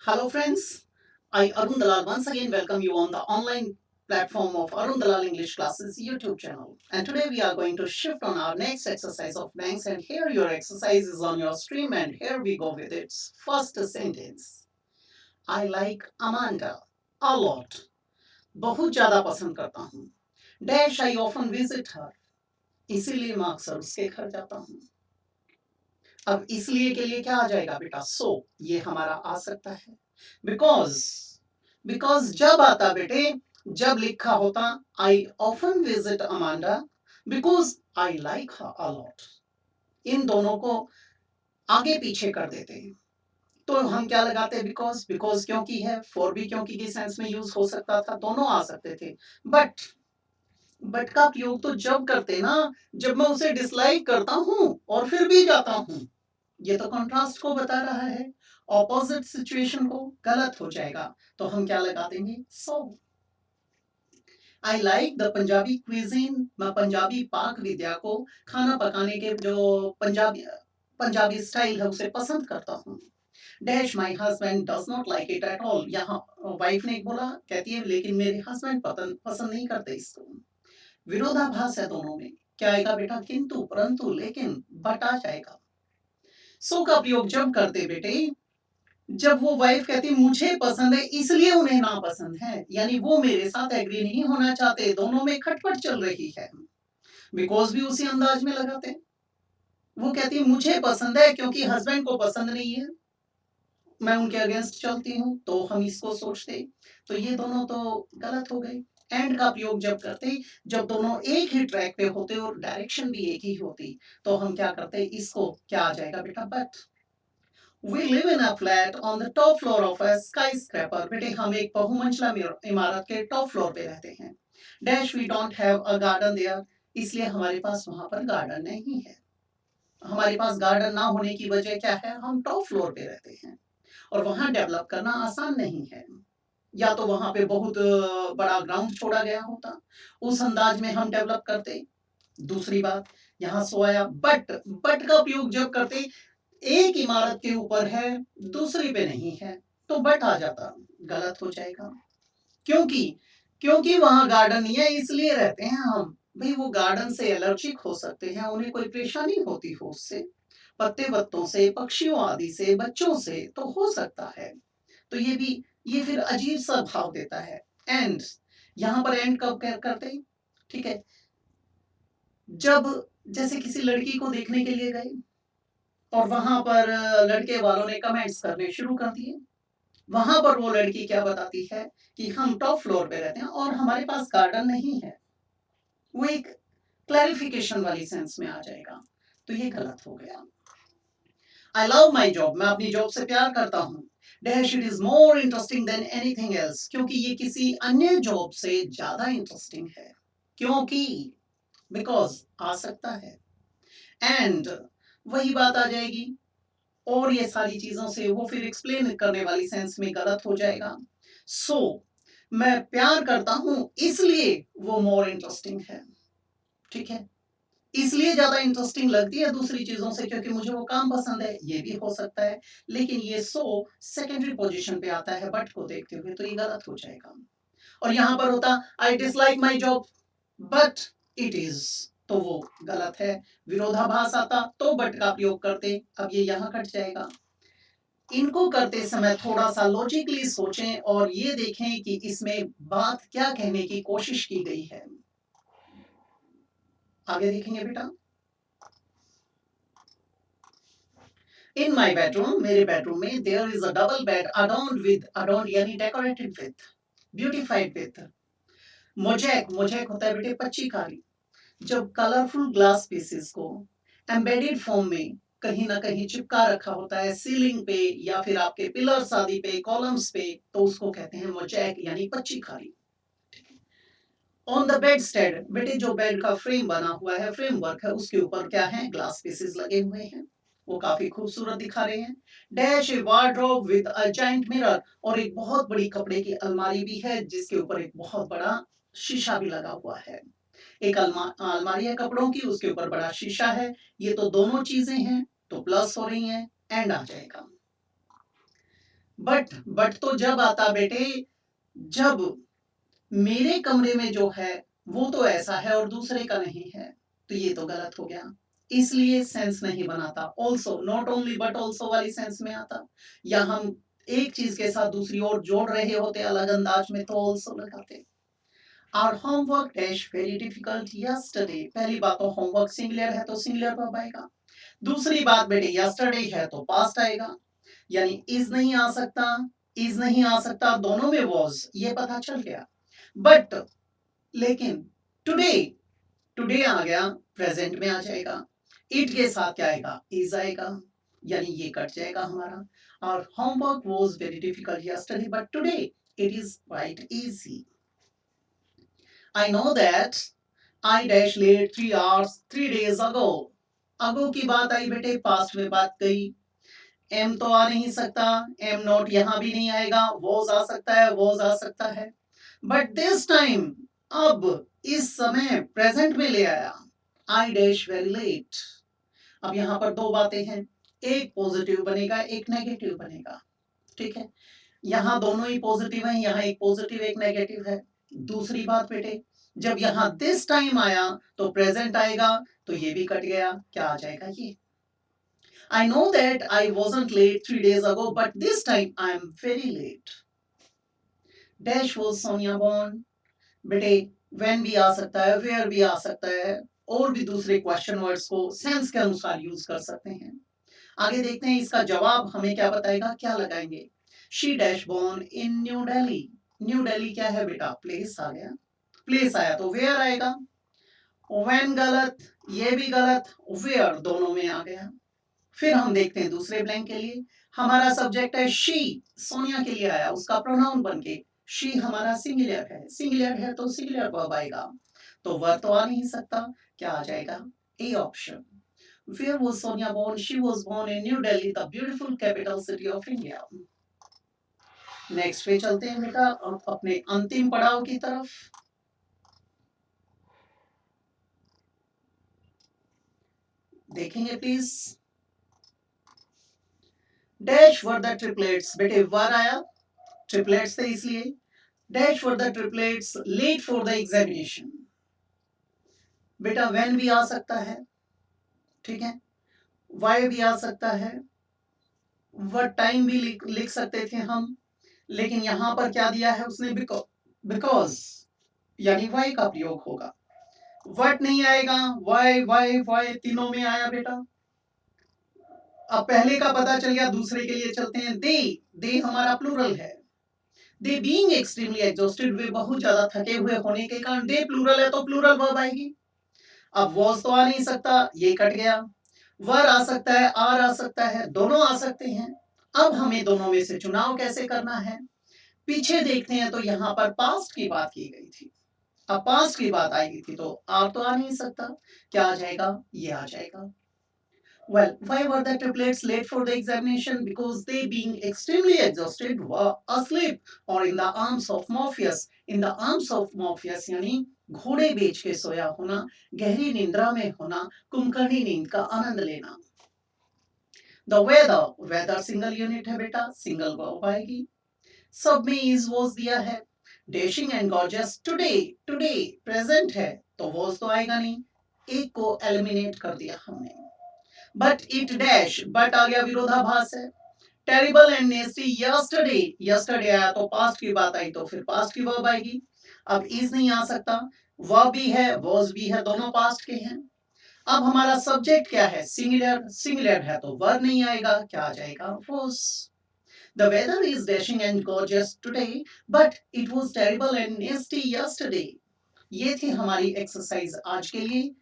Hello friends, I Arun Dalal once again welcome you on the online platform of Arun Dalal English Classes YouTube channel. And today we are going to shift on our next exercise of banks, and here your exercise is on your stream, and here we go with its first sentence. I like Amanda a lot. बहुत ज्यादा पसंद करता हूँ. Dash I often visit her. इसीलिए मैं अक्सर उसके घर जाता हूँ. अब इसलिए के लिए क्या आ जाएगा बेटा? सो ये हमारा आ सकता है. बिकॉज बिकॉज जब आता बेटे, जब लिखा होता I often visit Amanda because I like her a lot. इन दोनों को आगे पीछे कर देते हैं तो हम क्या लगाते हैं? बिकॉज. बिकॉज क्योंकि है, फॉर भी क्योंकि के सेंस में यूज हो सकता था, दोनों आ सकते थे. बट का प्रयोग तो जब करते ना, जब मैं उसे डिसलाइक करता हूं और फिर भी जाता हूं. ये तो कंट्रास्ट को बता रहा है, ऑपोजिट सिचुएशन को. गलत हो जाएगा. तो हम क्या लगा देंगे? So. I like the Punjabi cuisine. मैं पंजाबी पाक विद्या को, खाना पकाने के जो पंजाबी स्टाइल है उसे पसंद करता हूँ. Dash my husband does not like it at all. यहाँ वाइफ ने बोला, कहती है लेकिन मेरे हस्बैंड पसंद नहीं करते इसको. विरोधाभास है दोनों में. क्या आएगा बेटा? किंतु, परंतु, लेकिन, बट आ जाएगा. सो का प्रयोग जब करते बेटे, जब वो वाइफ कहती मुझे पसंद है इसलिए उन्हें नापसंद है, यानी वो मेरे साथ एग्री नहीं होना चाहते, दोनों में खटपट चल रही है. बिकॉज भी उसी अंदाज में लगाते हैं. वो कहती है मुझे पसंद है क्योंकि हस्बैंड को पसंद नहीं है, मैं उनके अगेंस्ट चलती हूँ, तो हम इसको सोचते. तो ये दोनों तो गलत हो गए. एंड का प्रयोग जब करते, जब दोनों एक ही ट्रैक पे होते और डायरेक्शन भी एक ही होती, तो हम क्या करते? इसको क्या आ जाएगा बेटा? But. We live in a flat on the top floor of a skyscraper. बेटे हम एक बहुमंजिला इमारत के टॉप फ्लोर पे रहते हैं. Dash we don't have a garden there. इसलिए हमारे पास वहां पर गार्डन नहीं है. हमारे पास गार्डन ना होने की वजह क्या है? हम टॉप फ्लोर पे रहते हैं और वहां डेवलप करना आसान नहीं है. या तो वहां पे बहुत बड़ा ग्राउंड छोड़ा गया होता, उस अंदाज में हम डेवलप करते. दूसरी बात, यहाँ सोया. बट का प्रयोग जब करते, एक इमारत के ऊपर है, दूसरी पे नहीं है, तो बट आ जाता. गलत हो जाएगा. क्योंकि क्योंकि वहां गार्डन नहीं है इसलिए रहते हैं हम. भाई वो गार्डन से एलर्जिक हो सकते हैं, उन्हें कोई परेशानी होती हो उससे, पत्ते बत्तों से, पक्षियों आदि से, बच्चों से, तो हो सकता है. तो ये फिर अजीब सा भाव देता है. एंड. यहां पर एंड कब करते हैं? ठीक है, जब जैसे किसी लड़की को देखने के लिए गए और वहां पर लड़के वालों ने कमेंट्स करने शुरू कर दिए. वहां पर वो लड़की क्या बताती है कि हम टॉप फ्लोर पे रहते हैं और हमारे पास गार्डन नहीं है. वो एक क्लैरिफिकेशन वाली सेंस में आ जाएगा. तो ये गलत हो गया. I love my job. मैं अपनी जॉब से प्यार करता हूँ. Dash it is more interesting than anything else. क्योंकि ये किसी अन्य जॉब से ज्यादा इंटरेस्टिंग है. क्योंकि. बिकॉज आ सकता है. एंड. वही बात आ जाएगी. और ये सारी चीजों से वो फिर एक्सप्लेन करने वाली सेंस में गलत हो जाएगा. सो. मैं प्यार करता हूं इसलिए वो मोर इंटरेस्टिंग है. ठीक है, इसलिए ज्यादा इंटरेस्टिंग लगती है दूसरी चीजों से क्योंकि मुझे वो काम पसंद है, ये भी हो सकता है. लेकिन ये सो सेकेंडरी पोजीशन पे आता है बट को देखते हुए, तो ये गलत हो जाएगा. और यहां पर होता I dislike my job but it is, तो वो गलत है. विरोधाभास आता तो बट का प्रयोग करते. अब ये यहां कट जाएगा. इनको करते समय थोड़ा सा लॉजिकली सोचें और ये देखें कि इसमें बात क्या कहने की कोशिश की गई है. आगे देखेंगे बेटा. इन माई बेडरूम, मेरे बेडरूम में, there is a double bed adorned यानी decorated with, beautified with. Mosaic होता है बेटे पच्ची कारी. जब कलरफुल ग्लास पीसेस को एम्बेडेड फॉर्म में कहीं ना कहीं चिपका रखा होता है सीलिंग पे या फिर आपके पिलर्स आदि पे, कॉलम्स पे, तो उसको कहते हैं मोजैक यानी पच्ची खारी. ऑन द बेड स्टेड, बेटे जो बेड का फ्रेम बना हुआ है, फ्रेमवर्क है, उसके ऊपर क्या है? ग्लास पीसेस लगे हुए हैं. वो काफी खूबसूरत दिखा रहे हैं. Dash A wardrobe with a giant mirror. और एक बहुत बड़ी कपड़े की अलमारी भी है जिसके ऊपर एक बहुत बड़ा शीशा भी लगा हुआ है. एक अलमारी है कपड़ों की, उसके ऊपर बड़ा शीशा है. ये तो दोनों चीजें हैं, तो प्लस हो रही हैं. एंड आ जाएगा. बट तो जब आता बेटे जब मेरे कमरे में जो है वो तो ऐसा है और दूसरे का नहीं है, तो ये तो गलत हो गया, इसलिए सेंस नहीं बनाता। Also, not only but also वाली सेंस में आता, या हम एक चीज के साथ दूसरी और जोड़ रहे होते अलग अंदाज में तो ऑल्सो लगाते। Our homework dash very difficult yesterday। पहली बात तो होमवर्क सिंगुलर है तो सिंगुलर वर्ब आएगा। दूसरी बात बेटे yesterday है तो पास्ट आएगा, यानी इज नहीं आ सकता, इज नहीं आ सकता, दोनों में was, ये पता चल गया। बट लेकिन टुडे, टुडे आ गया, प्रेजेंट में आ जाएगा, इट के साथ क्या आएगा, इज आएगा, यानी ये कट जाएगा हमारा। और homework was very difficult yesterday but today it is quite easy. I know that I dash late 3 hours 3 days ago। Ago की बात आई बेटे, पास्ट में बात गई, एम तो आ नहीं सकता, एम नॉट यहां भी नहीं आएगा, वॉज आ सकता है, वॉज आ सकता है, बट दिस टाइम अब इस समय प्रेजेंट में ले आया, आई डैश वेरी लेट। अब यहां पर दो बातें हैं, एक पॉजिटिव बनेगा एक नेगेटिव बनेगा, ठीक है, यहां दोनों ही पॉजिटिव हैं, यहां एक पॉजिटिव एक नेगेटिव है। दूसरी बात बेटे, जब यहां दिस टाइम आया तो प्रेजेंट आएगा, तो ये भी कट गया, क्या आ जाएगा ये, I know that I wasn't late 3 days ago, but this time I am very late. Dash was Sonia born। बेटे when भी आ सकता है, where भी आ सकता है, और भी दूसरे क्वेश्चन वर्ड्स को सेंस के अनुसार यूज कर सकते हैं। आगे देखते हैं इसका जवाब हमें क्या बताएगा, क्या लगाएंगे। She dash born in New Delhi। New Delhi क्या है बेटा, प्लेस आ गया, प्लेस आया तो वेयर आएगा, when गलत, ये भी गलत, वेयर दोनों में आ गया। फिर हम देखते हैं दूसरे ब्लैंक के लिए, हमारा सब्जेक्ट है शी, सोनिया के लिए आया, उसका प्रोनाउन बन के, शी हमारा सिंगुलर है, सिंगुलर है तो सिंगुलर वर्ब आएगा, तो वर्ब तो आ नहीं सकता, क्या आ जाएगा, A option. Where was Sonia born? She was born in New Delhi, the beautiful capital city of India। Next पे चलते हैं बेटा अपने अंतिम पड़ाव की तरफ। देखेंगे please. Dash were the triplets, बेटे वर आया, ट्रिपलेट्स थे इसलिए, dash were the triplets late for the examination. बेटा व्हेन भी आ सकता है, ठीक है, वाई भी आ सकता है, व्हाट टाइम भी लिख सकते थे हम, लेकिन यहां पर क्या दिया है उसने, बिकॉज, यानी वाई का प्रयोग होगा, व्हाट नहीं आएगा, वाई वाई वाई तीनों में आया बेटा। अब पहले का पता चल गया, दूसरे के लिए चलते हैं, दे हमारा प्लूरल है, दे बीइंग एक्सट्रीमली एग्जॉस्टेड, वे बहुत ज्यादा थके हुए होने के कारण, दे प्लूरल है तो प्लूरल वर्ब आएगी। अब वॉज तो आ नहीं सकता, ये कट गया, वर आ सकता है, आर आ सकता है, दोनों आ सकते हैं। अब हमें दोनों में से चुनाव कैसे करना है, पीछे देखते हैं तो यहाँ पर पास्ट की बात की गई थी, अब पास्ट की बात आई थी तो आर तो आ नहीं सकता, क्या आ जाएगा, ये आ जाएगा। Well, why were the triplets late for the examination? Because they, being extremely exhausted, were asleep or in the arms of Morpheus। In the arms of Morpheus यानी घोड़े बेच के सोया होना, गहरी निंद्रा में होना, कुंभकर्णी नींद का आनंद लेना। The weather, weather single unit है बेटा, सिंगल वर्ब आएगी। सब में is was दिया है, dashing and gorgeous today, today present है तो was तो आएगा नहीं, एक को एलिमिनेट कर दिया हमने। बट इट डैश, बट आ गया विरोधाभास है, टेरिबल एंड नेस्टी यस्टरडे, यस्टरडे आया तो पास्ट की बात आई तो फिर पास्ट की वर्ब आएगी। अब इज नहीं आ सकता, वर्ब भी है वॉज भी है, दोनों पास्ट के हैं। अब हमारा सब्जेक्ट क्या है, सिंगुलर, सिंगुलर है तो वर्ब नहीं आएगा, क्या आ जाएगा, was. The weather is dashing and gorgeous today, but it was terrible and nasty yesterday। ये थी हमारी एक्सरसाइज आज के लिए,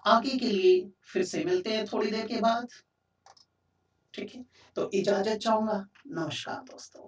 आगे के लिए फिर से मिलते हैं थोड़ी देर के बाद, ठीक है, तो इजाजत चाहूंगा, नमस्कार दोस्तों।